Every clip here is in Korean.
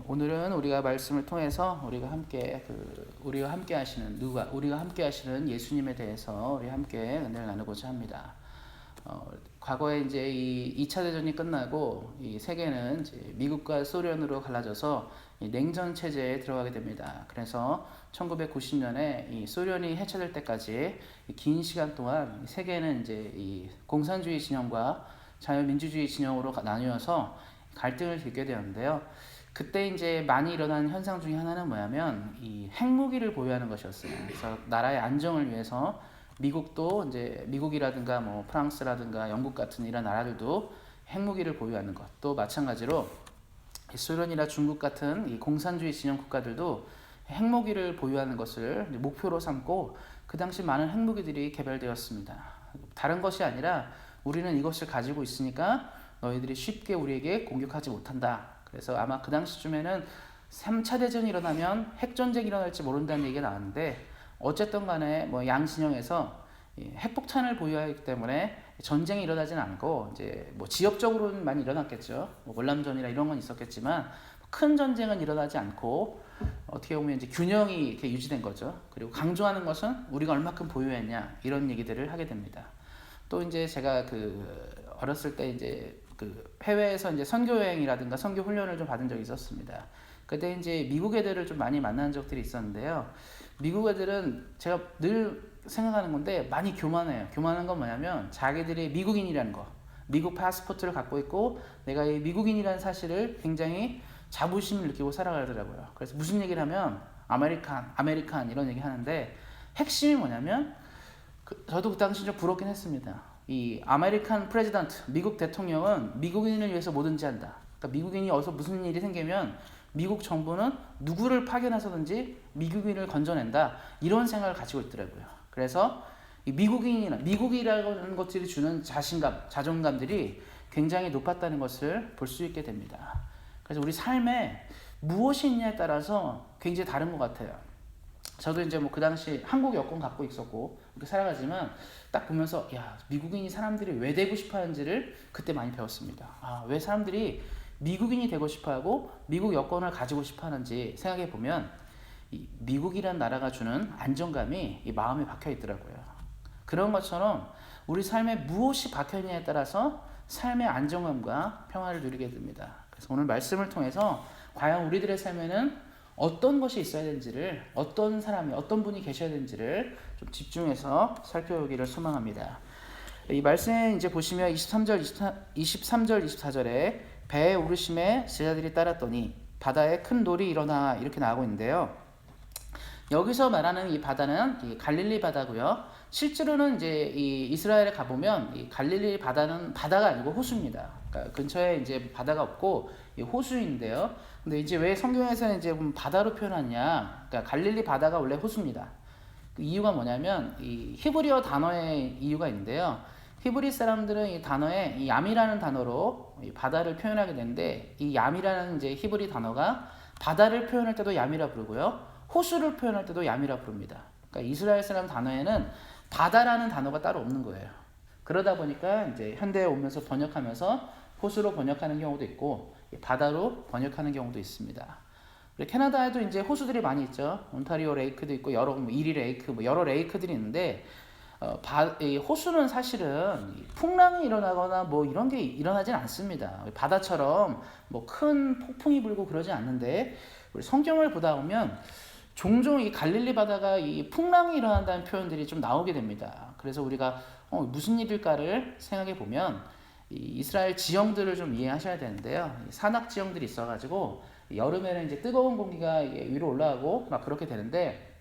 오늘은 우리가 말씀을 통해서 우리가 함께 하시는 예수님에 대해서 우리 함께 은혜를 나누고자 합니다. 과거에 이제 이 2차 대전이 끝나고 이 세계는 이제 미국과 소련으로 갈라져서 이 냉전 체제에 들어가게 됩니다. 그래서 1990년에 이 소련이 해체될 때까지 긴 시간 동안 세계는 이제 이 공산주의 진영과 자유민주주의 진영으로 나뉘어서 갈등을 겪게 되었는데요. 그때 이제 많이 일어나는 현상 중에 하나는 뭐냐면 이 핵무기를 보유하는 것이었어요. 그래서 나라의 안정을 위해서 미국도 이제 미국이라든가 뭐 프랑스라든가 영국 같은 이런 나라들도 핵무기를 보유하는 것, 또 마찬가지로 소련이나 중국 같은 이 공산주의 진영 국가들도 핵무기를 보유하는 것을 목표로 삼고 그 당시 많은 핵무기들이 개발되었습니다. 다른 것이 아니라 우리는 이것을 가지고 있으니까 너희들이 쉽게 우리에게 공격하지 못한다. 그래서 아마 그 당시쯤에는 3차 대전이 일어나면 핵전쟁이 일어날지 모른다는 얘기가 나왔는데, 어쨌든 간에 뭐 양 진영에서 핵폭탄을 보유하기 때문에 전쟁이 일어나지는 않고 이제 뭐 지역적으로는 많이 일어났겠죠. 뭐 월남전이나 이런 건 있었겠지만 큰 전쟁은 일어나지 않고 어떻게 보면 이제 균형이 이렇게 유지된 거죠. 그리고 강조하는 것은 우리가 얼마큼 보유했냐 이런 얘기들을 하게 됩니다. 또 이제 제가 어렸을 때 이제 해외에서 이제 선교 여행이라든가 선교 훈련을 좀 받은 적이 있었습니다. 그때 이제 미국 애들을 좀 많이 만난 적들이 있었는데요. 미국 애들은 제가 늘 생각하는 건데 많이 교만해요. 교만한 건 뭐냐면 자기들이 미국인이라는 거, 미국 파스포트를 갖고 있고 내가 이 미국인이라는 사실을 굉장히 자부심을 느끼고 살아가더라고요. 그래서 무슨 얘기를 하면 아메리칸 이런 얘기 하는데, 핵심이 뭐냐면 저도 그 당시 좀 부럽긴 했습니다. 이 아메리칸 프레지던트, 미국 대통령은 미국인을 위해서 뭐든지 한다. 그러니까 미국인이 어디서 무슨 일이 생기면 미국 정부는 누구를 파견해서든지 미국인을 건져낸다. 이런 생각을 가지고 있더라고요. 그래서 이 미국이라는 것들이 주는 자존감들이 굉장히 높았다는 것을 볼 수 있게 됩니다. 그래서 우리 삶에 무엇이 있냐에 따라서 굉장히 다른 것 같아요. 저도 이제 뭐 그 당시 한국 여권 갖고 있었고 이렇게 살아가지만 딱 보면서 미국인이 사람들이 왜 되고 싶어 하는지를 그때 많이 배웠습니다. 왜 사람들이 미국인이 되고 싶어 하고 미국 여권을 가지고 싶어 하는지 생각해 보면 이 미국이란 나라가 주는 안정감이 이 마음에 박혀 있더라고요. 그런 것처럼 우리 삶에 무엇이 박혀 있냐에 따라서 삶의 안정감과 평화를 누리게 됩니다. 그래서 오늘 말씀을 통해서 과연 우리들의 삶에는 어떤 것이 있어야 되는지를, 어떤 사람이, 어떤 분이 계셔야 되는지를 좀 집중해서 살펴보기를 소망합니다. 이 말씀에 이제 보시면 23절, 24절에 배에 오르심에 제자들이 따랐더니 바다에 큰 돌이 일어나 이렇게 나오고 있는데요. 여기서 말하는 이 바다는 이 갈릴리 바다고요. 실제로는 이제 이 이스라엘에 가보면 이 갈릴리 바다는 바다가 아니고 호수입니다. 그러니까 근처에 이제 바다가 없고 이 호수인데요. 근데 이제 왜 성경에서는 이제 바다로 표현하냐? 그러니까 갈릴리 바다가 원래 호수입니다. 그 이유가 뭐냐면 이 히브리어 단어의 이유가 있는데요. 히브리 사람들은 이 단어에 이 얌이라는 단어로 이 바다를 표현하게 되는데, 이 얌이라는 이제 히브리 단어가 바다를 표현할 때도 얌이라 부르고요, 호수를 표현할 때도 얌이라 부릅니다. 그러니까 이스라엘 사람 단어에는 바다라는 단어가 따로 없는 거예요. 그러다 보니까 이제 현대에 오면서 번역하면서 호수로 번역하는 경우도 있고 바다로 번역하는 경우도 있습니다. 우리 캐나다에도 이제 호수들이 많이 있죠. 온타리오 레이크도 있고 이리 레이크, 여러 레이크들이 있는데 이 호수는 사실은 풍랑이 일어나거나 뭐 이런 게 일어나진 않습니다. 바다처럼 뭐 큰 폭풍이 불고 그러지 않는데, 우리 성경을 보다 보면 종종 이 갈릴리 바다가 이 풍랑이 일어난다는 표현들이 좀 나오게 됩니다. 그래서 우리가 무슨 일일까를 생각해 보면 이 이스라엘 지형들을 좀 이해하셔야 되는데요. 산악 지형들이 있어가지고 여름에는 이제 뜨거운 공기가 위로 올라가고 막 그렇게 되는데,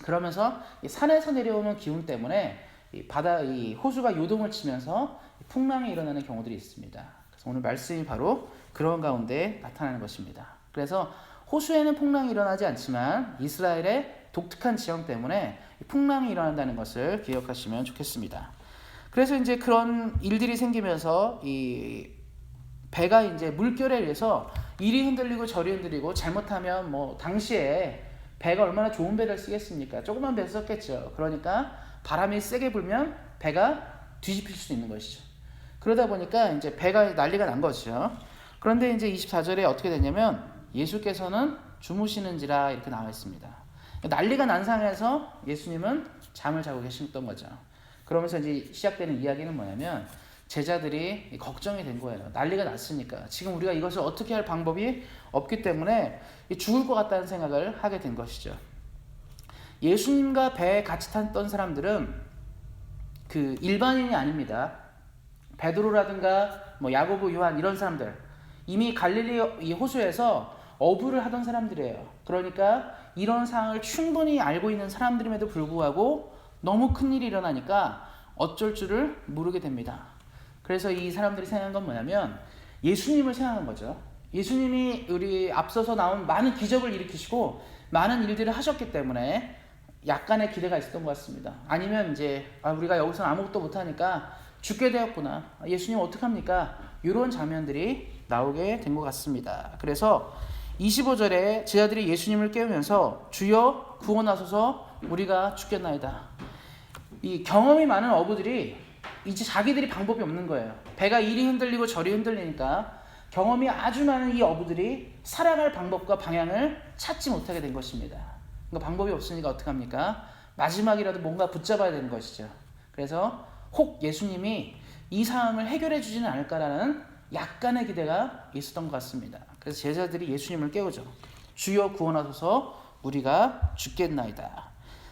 그러면서 이 산에서 내려오는 기운 때문에 이 호수가 요동을 치면서 풍랑이 일어나는 경우들이 있습니다. 그래서 오늘 말씀이 바로 그런 가운데 나타나는 것입니다. 그래서 호수에는 풍랑이 일어나지 않지만 이스라엘의 독특한 지형 때문에 풍랑이 일어난다는 것을 기억하시면 좋겠습니다. 그래서 이제 그런 일들이 생기면서 이 배가 이제 물결에 의해서 이리 흔들리고 저리 흔들리고, 잘못하면 뭐 당시에 배가 얼마나 좋은 배를 쓰겠습니까? 조그만 배를 썼겠죠. 그러니까 바람이 세게 불면 배가 뒤집힐 수 있는 것이죠. 그러다 보니까 이제 배가 난리가 난 거죠. 그런데 이제 24절에 어떻게 되냐면 예수께서는 주무시는지라 이렇게 나와 있습니다. 난리가 난 상황에서 예수님은 잠을 자고 계셨던 거죠. 그러면서 이제 시작되는 이야기는 뭐냐면 제자들이 걱정이 된 거예요. 난리가 났으니까. 지금 우리가 이것을 어떻게 할 방법이 없기 때문에 죽을 것 같다는 생각을 하게 된 것이죠. 예수님과 배에 같이 탔던 사람들은 그 일반인이 아닙니다. 베드로라든가 뭐 야고보, 요한 이런 사람들, 이미 갈릴리 이 호수에서 어부를 하던 사람들이에요. 그러니까 이런 상황을 충분히 알고 있는 사람들임에도 불구하고 너무 큰일이 일어나니까 어쩔 줄을 모르게 됩니다. 그래서 이 사람들이 생각한 건 뭐냐면 예수님을 생각한 거죠. 예수님이 우리 앞서서 나온 많은 기적을 일으키시고 많은 일들을 하셨기 때문에 약간의 기대가 있었던 것 같습니다. 아니면 이제 우리가 여기서 아무것도 못하니까 죽게 되었구나. 예수님 어떡합니까? 이런 장면들이 나오게 된 것 같습니다. 그래서 25절에 제자들이 예수님을 깨우면서 주여 구원하소서 우리가 죽겠나이다. 이 경험이 많은 어부들이 이제 자기들이 방법이 없는 거예요. 배가 이리 흔들리고 저리 흔들리니까 경험이 아주 많은 이 어부들이 살아갈 방법과 방향을 찾지 못하게 된 것입니다. 그러니까 방법이 없으니까 어떡합니까? 마지막이라도 뭔가 붙잡아야 되는 것이죠. 그래서 혹 예수님이 이 상황을 해결해 주지는 않을까라는 약간의 기대가 있었던 것 같습니다. 그래서 제자들이 예수님을 깨우죠. 주여 구원하소서 우리가 죽겠나이다.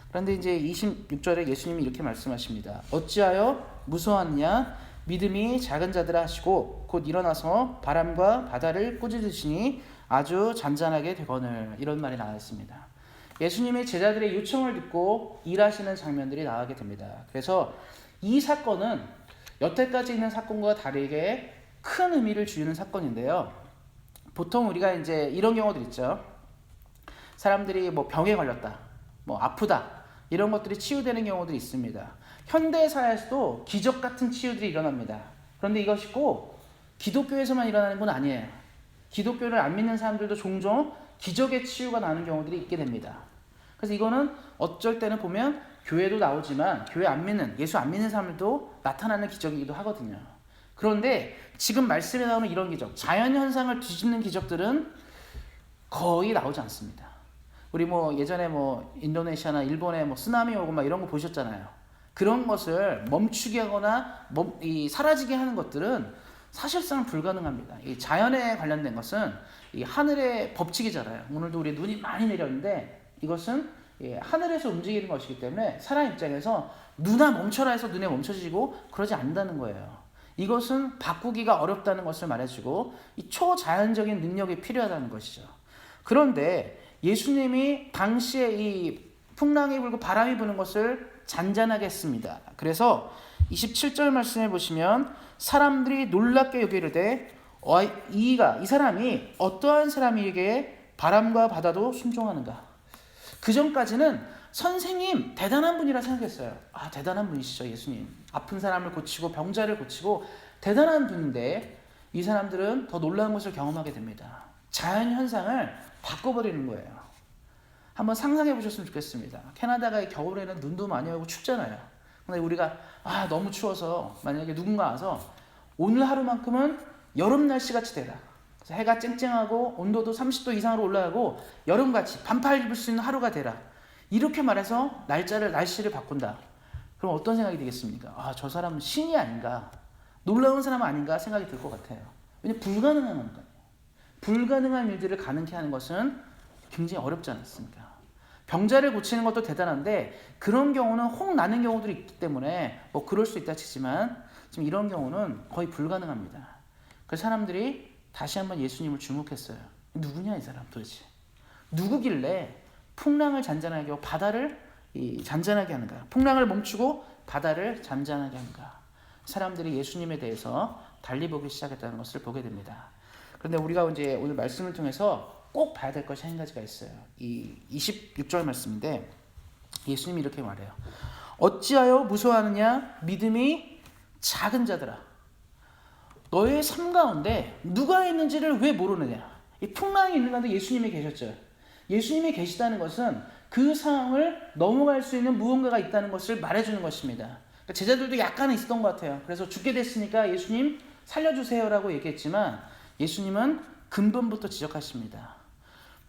그런데 이제 26절에 예수님이 이렇게 말씀하십니다. 어찌하여 무서웠냐? 믿음이 작은 자들아 하시고 곧 일어나서 바람과 바다를 꾸짖으시니 아주 잔잔하게 되거늘. 이런 말이 나와 있습니다. 예수님의 제자들의 요청을 듣고 일하시는 장면들이 나오게 됩니다. 그래서 이 사건은 여태까지 있는 사건과 다르게 큰 의미를 주는 사건인데요. 보통 우리가 이제 이런 경우들 있죠. 사람들이 뭐 병에 걸렸다, 뭐 아프다, 이런 것들이 치유되는 경우들이 있습니다. 현대사에서도 기적 같은 치유들이 일어납니다. 그런데 이것이 꼭 기독교에서만 일어나는 건 아니에요. 기독교를 안 믿는 사람들도 종종 기적의 치유가 나는 경우들이 있게 됩니다. 그래서 이거는 어쩔 때는 보면 교회도 나오지만 교회 안 믿는, 예수 안 믿는 사람들도 나타나는 기적이기도 하거든요. 그런데 지금 말씀에 나오는 이런 기적, 자연현상을 뒤집는 기적들은 거의 나오지 않습니다. 우리 뭐 예전에 뭐 인도네시아나 일본에 뭐 쓰나미 오고 막 이런 거 보셨잖아요. 그런 것을 멈추게 하거나 사라지게 하는 것들은 사실상 불가능합니다. 이 자연에 관련된 것은 이 하늘의 법칙이잖아요. 오늘도 우리 눈이 많이 내렸는데 이것은 하늘에서 움직이는 것이기 때문에 사람 입장에서 눈아 멈춰라 해서 눈에 멈춰지고 그러지 않는다는 거예요. 이것은 바꾸기가 어렵다는 것을 말해주고 이 초자연적인 능력이 필요하다는 것이죠. 그런데 예수님이 당시에 이 풍랑이 불고 바람이 부는 것을 잔잔하게 했습니다. 그래서 27절 말씀해 보시면 사람들이 놀랍게 여기르되 이 사람이 어떠한 사람에게 바람과 바다도 순종하는가. 그 전까지는 선생님 대단한 분이라 생각했어요. 대단한 분이시죠 예수님. 아픈 사람을 고치고 병자를 고치고 대단한 분인데 이 사람들은 더 놀라운 것을 경험하게 됩니다. 자연현상을 바꿔버리는 거예요. 한번 상상해 보셨으면 좋겠습니다. 캐나다가 겨울에는 눈도 많이 오고 춥잖아요. 근데 우리가 너무 추워서 만약에 누군가 와서 오늘 하루만큼은 여름 날씨같이 되라. 그래서 해가 쨍쨍하고 온도도 30도 이상으로 올라가고 여름같이 반팔 입을 수 있는 하루가 되라. 이렇게 말해서 날씨를 바꾼다. 그럼 어떤 생각이 들겠습니까? 저 사람은 신이 아닌가, 놀라운 사람 아닌가 생각이 들 것 같아요. 왜냐하면 불가능한 거니까요. 불가능한 일들을 가능케 하는 것은 굉장히 어렵지 않습니까? 병자를 고치는 것도 대단한데 그런 경우는 혹 나는 경우들이 있기 때문에 뭐 그럴 수 있다 치지만 지금 이런 경우는 거의 불가능합니다. 그래서 사람들이 다시 한번 예수님을 주목했어요. 누구냐 이 사람 도대체? 누구길래 풍랑을 잔잔하게 하고 바다를 잔잔하게 하는가? 풍랑을 멈추고 바다를 잔잔하게 하는가? 사람들이 예수님에 대해서 달리 보기 시작했다는 것을 보게 됩니다. 그런데 우리가 이제 오늘 말씀을 통해서 꼭 봐야 될 것이 한 가지가 있어요. 이 26절 말씀인데 예수님이 이렇게 말해요. 어찌하여 무서워하느냐? 믿음이 작은 자들아. 너의 삶 가운데 누가 있는지를 왜 모르느냐? 이 풍랑이 있는 가운데 예수님이 계셨죠. 예수님이 계시다는 것은 그 상황을 넘어갈 수 있는 무언가가 있다는 것을 말해주는 것입니다. 그러니까 제자들도 약간은 있었던 것 같아요. 그래서 죽게 됐으니까 예수님 살려주세요라고 얘기했지만 예수님은 근본부터 지적하십니다.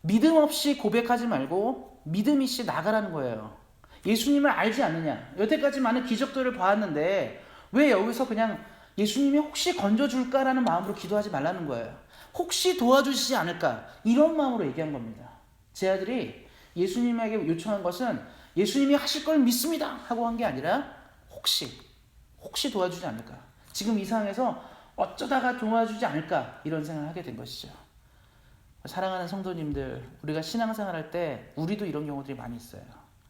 믿음 없이 고백하지 말고 믿음 있이 나가라는 거예요. 예수님을 알지 않느냐? 여태까지 많은 기적들을 보았는데 왜 여기서 그냥 예수님이 혹시 건져줄까라는 마음으로 기도하지 말라는 거예요. 혹시 도와주시지 않을까? 이런 마음으로 얘기한 겁니다. 제 아들이 예수님에게 요청한 것은 예수님이 하실 걸 믿습니다 하고 한 게 아니라 혹시 도와주지 않을까? 지금 이 상황에서 어쩌다가 도와주지 않을까? 이런 생각을 하게 된 것이죠. 사랑하는 성도님들, 우리가 신앙생활할 때 우리도 이런 경우들이 많이 있어요.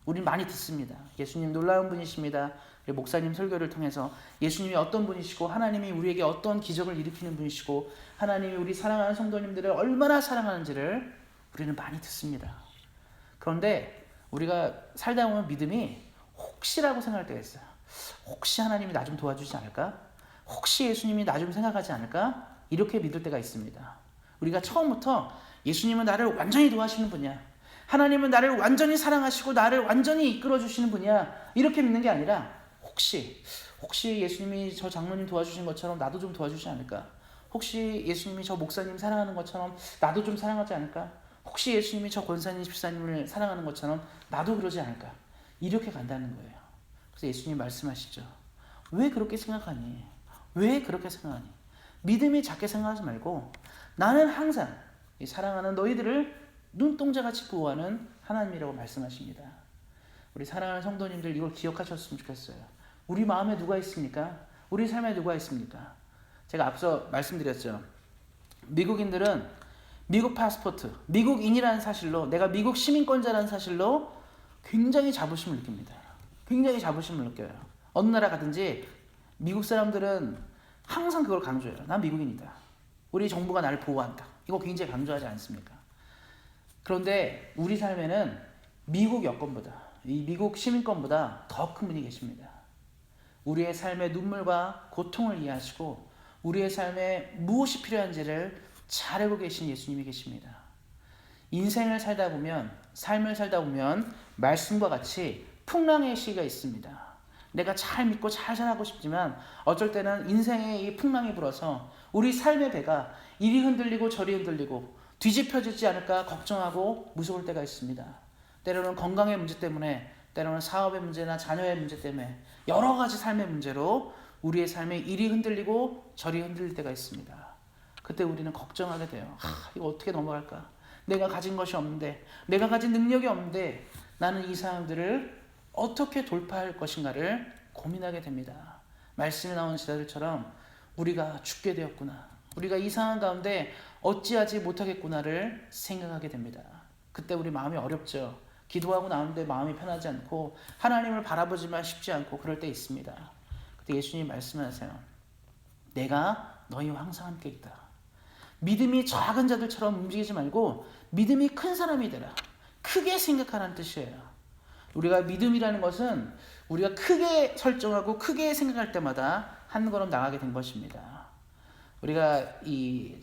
우린 많이 듣습니다. 예수님 놀라운 분이십니다. 목사님 설교를 통해서 예수님이 어떤 분이시고 하나님이 우리에게 어떤 기적을 일으키는 분이시고 하나님이 우리 사랑하는 성도님들을 얼마나 사랑하는지를 우리는 많이 듣습니다. 그런데 우리가 살다 보면 믿음이 혹시라고 생각할 때가 있어요. 혹시 하나님이 나 좀 도와주지 않을까? 혹시 예수님이 나 좀 생각하지 않을까? 이렇게 믿을 때가 있습니다. 우리가 처음부터 예수님은 나를 완전히 도와주시는 분이야. 하나님은 나를 완전히 사랑하시고 나를 완전히 이끌어주시는 분이야. 이렇게 믿는 게 아니라 혹시 예수님이 저 장로님 도와주신 것처럼 나도 좀 도와주지 않을까? 혹시 예수님이 저 목사님 사랑하는 것처럼 나도 좀 사랑하지 않을까? 혹시 예수님이 저 권사님 집사님을 사랑하는 것처럼 나도 그러지 않을까? 이렇게 간다는 거예요. 그래서 예수님 말씀하시죠. 왜 그렇게 생각하니? 왜 그렇게 생각하니? 믿음이 작게 생각하지 말고 나는 항상 사랑하는 너희들을 눈동자같이 보호하는 하나님이라고 말씀하십니다. 우리 사랑하는 성도님들 이걸 기억하셨으면 좋겠어요. 우리 마음에 누가 있습니까? 우리 삶에 누가 있습니까? 제가 앞서 말씀드렸죠. 미국인들은 미국 파스포트, 미국인이라는 사실로 내가 미국 시민권자라는 사실로 굉장히 자부심을 느낍니다. 굉장히 자부심을 느껴요. 어느 나라 가든지 미국 사람들은 항상 그걸 강조해요. 난 미국인이다. 우리 정부가 나를 보호한다. 이거 굉장히 강조하지 않습니까? 그런데 우리 삶에는 미국 여권보다 이 미국 시민권보다 더 큰 분이 계십니다. 우리의 삶의 눈물과 고통을 이해하시고 우리의 삶에 무엇이 필요한지를 잘 알고 계신 예수님이 계십니다. 인생을 살다 보면 삶을 살다 보면 말씀과 같이 풍랑의 시기가 있습니다. 내가 잘 믿고 잘 살아가고 싶지만 어쩔 때는 인생의 이 풍랑이 불어서 우리 삶의 배가 이리 흔들리고 저리 흔들리고 뒤집혀지지 않을까 걱정하고 무서울 때가 있습니다. 때로는 건강의 문제 때문에, 때로는 사업의 문제나 자녀의 문제 때문에 여러 가지 삶의 문제로 우리의 삶이 이리 흔들리고 저리 흔들릴 때가 있습니다. 그때 우리는 걱정하게 돼요. 이거 어떻게 넘어갈까? 내가 가진 것이 없는데, 내가 가진 능력이 없는데 나는 이 상황들을 어떻게 돌파할 것인가를 고민하게 됩니다. 말씀에 나오는 제자들처럼 우리가 죽게 되었구나. 우리가 이 상황 가운데 어찌하지 못하겠구나를 생각하게 됩니다. 그때 우리 마음이 어렵죠. 기도하고 나오는데 마음이 편하지 않고 하나님을 바라보지만 쉽지 않고 그럴 때 있습니다. 그때 예수님이 말씀하세요. 내가 너희와 항상 함께 있다. 믿음이 작은 자들처럼 움직이지 말고 믿음이 큰 사람이 되라. 크게 생각하라는 뜻이에요. 우리가 믿음이라는 것은 우리가 크게 설정하고 크게 생각할 때마다 한 걸음 나가게 된 것입니다.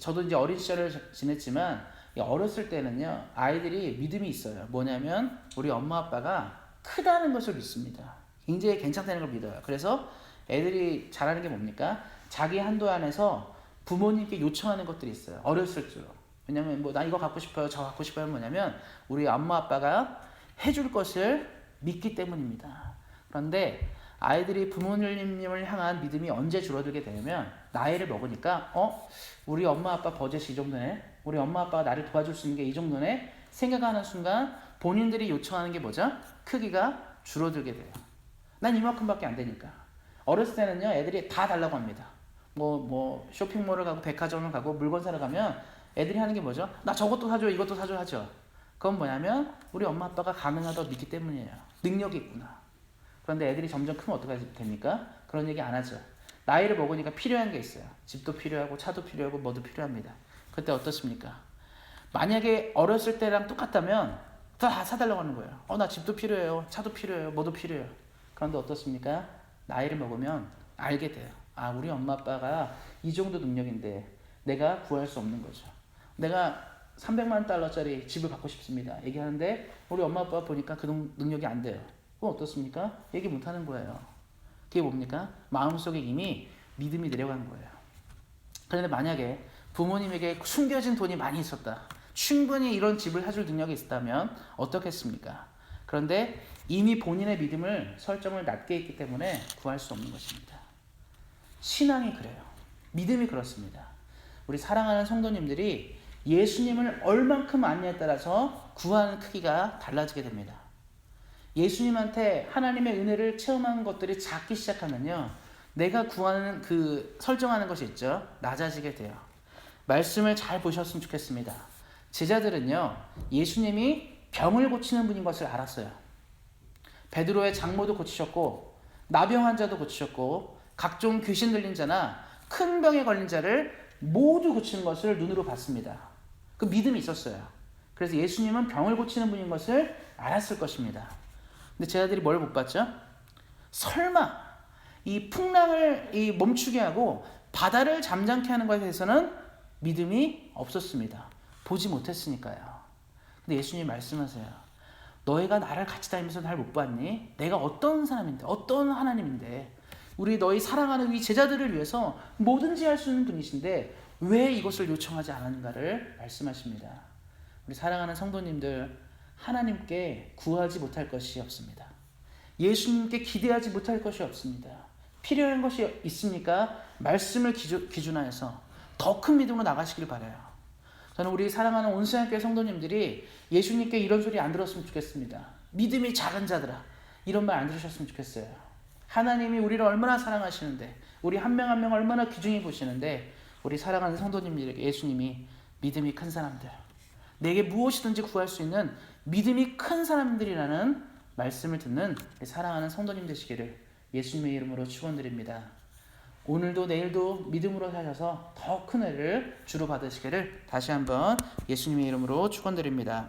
저도 이제 어린 시절을 지냈지만 어렸을 때는요 아이들이 믿음이 있어요. 뭐냐면 우리 엄마 아빠가 크다는 것을 믿습니다. 굉장히 괜찮다는 걸 믿어요. 그래서 애들이 잘하는 게 뭡니까? 자기 한도 안에서 부모님께 요청하는 것들이 있어요. 어렸을 줄. 왜냐면 나 이거 갖고 싶어요, 저 갖고 싶어요. 뭐냐면 우리 엄마 아빠가 해줄 것을 믿기 때문입니다. 그런데 아이들이 부모님을 향한 믿음이 언제 줄어들게 되냐면 나이를 먹으니까 우리 엄마 아빠 버젯이 이 정도네, 우리 엄마 아빠가 나를 도와줄 수 있는 게 이 정도네 생각하는 순간 본인들이 요청하는 게 뭐죠? 크기가 줄어들게 돼요. 난 이만큼밖에 안 되니까. 어렸을 때는요 애들이 다 달라고 합니다. 쇼핑몰을 가고 백화점을 가고 물건 사러 가면 애들이 하는 게 뭐죠? 나 저것도 사줘, 이것도 사줘 하죠. 그건 뭐냐면 우리 엄마 아빠가 가능하다고 믿기 때문이에요. 능력이 있구나. 그런데 애들이 점점 크면 어떻게 됩니까? 그런 얘기 안 하죠. 나이를 먹으니까 필요한 게 있어요. 집도 필요하고 차도 필요하고 뭐도 필요합니다. 그때 어떻습니까? 만약에 어렸을 때랑 똑같다면 다 사달라고 하는 거예요. 나 집도 필요해요. 차도 필요해요. 뭐도 필요해요. 그런데 어떻습니까? 나이를 먹으면 알게 돼요. 우리 엄마 아빠가 이 정도 능력인데 내가 구할 수 없는 거죠. 내가 300만 달러짜리 집을 갖고 싶습니다. 얘기하는데 우리 엄마 아빠가 보니까 그 능력이 안 돼요. 그럼 어떻습니까? 얘기 못 하는 거예요. 그게 뭡니까? 마음속에 이미 믿음이 내려간 거예요. 그런데 만약에 부모님에게 숨겨진 돈이 많이 있었다. 충분히 이런 집을 사줄 능력이 있다면 어떻겠습니까? 그런데 이미 본인의 믿음을 설정을 낮게 했기 때문에 구할 수 없는 것입니다. 신앙이 그래요. 믿음이 그렇습니다. 우리 사랑하는 성도님들이 예수님을 얼만큼 아느냐에 따라서 구하는 크기가 달라지게 됩니다. 예수님한테 하나님의 은혜를 체험하는 것들이 작기 시작하면요, 내가 구하는 설정하는 것이 있죠, 낮아지게 돼요. 말씀을 잘 보셨으면 좋겠습니다. 제자들은요, 예수님이 병을 고치는 분인 것을 알았어요. 베드로의 장모도 고치셨고, 나병 환자도 고치셨고, 각종 귀신 들린 자나 큰 병에 걸린 자를 모두 고치는 것을 눈으로 봤습니다. 그 믿음이 있었어요. 그래서 예수님은 병을 고치는 분인 것을 알았을 것입니다. 근데 제자들이 뭘 못 봤죠? 설마 이 풍랑을 멈추게 하고 바다를 잠잠케 하는 것에 대해서는 믿음이 없었습니다. 보지 못했으니까요. 근데 예수님이 말씀하세요. 너희가 나를 같이 다니면서 날 못 봤니? 내가 어떤 사람인데, 어떤 하나님인데, 우리 너희 사랑하는 이 제자들을 위해서 뭐든지 할 수 있는 분이신데 왜 이것을 요청하지 않았는가를 말씀하십니다. 우리 사랑하는 성도님들, 하나님께 구하지 못할 것이 없습니다. 예수님께 기대하지 못할 것이 없습니다. 필요한 것이 있습니까? 말씀을 기준하여서 더 큰 믿음으로 나가시길 바라요. 저는 우리 사랑하는 온수양교회 성도님들이 예수님께 이런 소리 안 들었으면 좋겠습니다. 믿음이 작은 자들아, 이런 말 안 들으셨으면 좋겠어요. 하나님이 우리를 얼마나 사랑하시는데, 우리 한 명 한 명 얼마나 귀중히 보시는데, 우리 사랑하는 성도님들에게 예수님이 믿음이 큰 사람들, 내게 무엇이든지 구할 수 있는 믿음이 큰 사람들이라는 말씀을 듣는 사랑하는 성도님 되시기를 예수님의 이름으로 축원드립니다. 오늘도 내일도 믿음으로 사셔서 더 큰 은혜를 주로 받으시기를 다시 한번 예수님의 이름으로 축원드립니다.